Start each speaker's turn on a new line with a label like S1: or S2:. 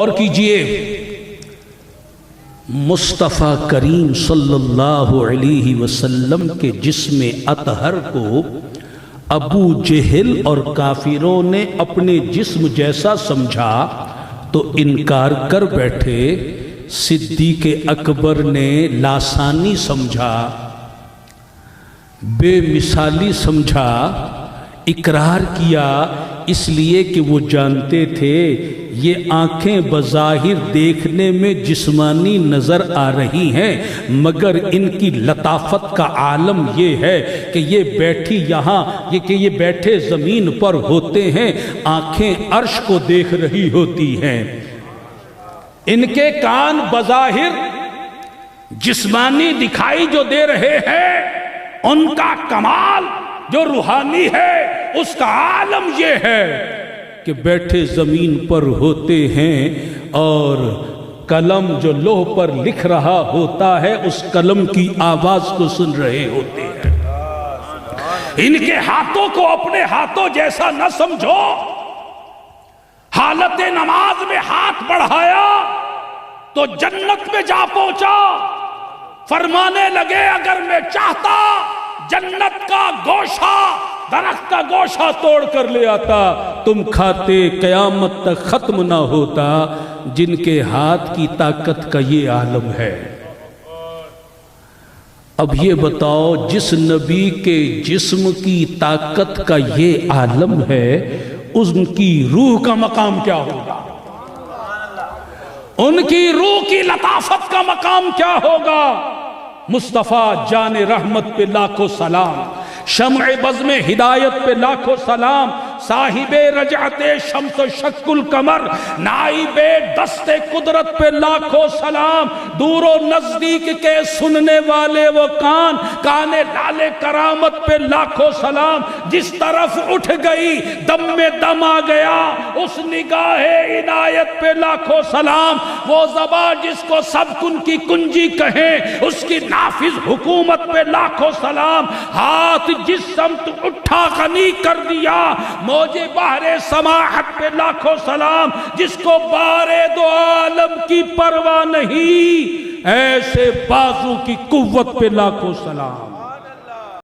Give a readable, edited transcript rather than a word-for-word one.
S1: اور کیجئے مصطفیٰ کریم صلی اللہ علیہ وسلم کے جسم اطہر کو ابو جہل اور کافروں نے اپنے جسم جیسا سمجھا تو انکار کر بیٹھے۔ صدیق اکبر نے لاسانی سمجھا، بے مثالی سمجھا، اقرار کیا، اس لیے کہ وہ جانتے تھے یہ آنکھیں بظاہر دیکھنے میں جسمانی نظر آ رہی ہیں، مگر ان کی لطافت کا عالم یہ ہے کہ یہ بیٹھی یہاں کہ یہ بیٹھے زمین پر ہوتے ہیں، آنکھیں عرش کو دیکھ رہی ہوتی ہیں۔ ان کے کان بظاہر جسمانی دکھائی جو دے رہے ہیں، ان کا کمال جو روحانی ہے اس کا عالم یہ ہے کہ بیٹھے زمین پر ہوتے ہیں اور قلم جو لوح پر لکھ رہا ہوتا ہے اس قلم کی آواز کو سن رہے ہوتے ہیں۔ ان کے ہاتھوں کو اپنے ہاتھوں جیسا نہ سمجھو۔ حالت نماز میں ہاتھ بڑھایا تو جنت میں جا پہنچا، فرمانے لگے اگر میں چاہتا جنت کا گوشہ، درخت کا گوشہ توڑ کر لے آتا، تم کھاتے، قیامت تک ختم نہ ہوتا۔ جن کے ہاتھ کی طاقت کا یہ عالم ہے۔ اب یہ بتاؤ جس نبی کے جسم کی طاقت کا یہ عالم ہے، ان کی روح کا مقام کیا ہوگا؟ ان کی روح کی لطافت کا مقام کیا ہوگا؟ مصطفیٰ جان رحمت پہ لاکھوں سلام، شمع بزم ہدایت پہ لاکھوں سلام، صاحب رجعت شمس و شک القمر، نائب دست قدرت پہ لاکھوں سلام، دور و نزدیک کے سننے والے وہ کان، کان لال کرامت پہ لاکھوں سلام، جس طرف اٹھ گئی دم میں دم آ گیا، اس نگاہ عنایت پہ لاکھوں سلام، وہ زبان جس کو سب کن کی کنجی کہیں، اس کی نافذ حکومت پہ لاکھوں سلام، ہاتھ جس سمت اٹھا غنی کر دیا، موجے بحر سماحت پہ لاکھوں سلام، جس کو بارے دو عالم کی پرواہ نہیں، ایسے بازو کی قوت پہ لاکھوں سلام۔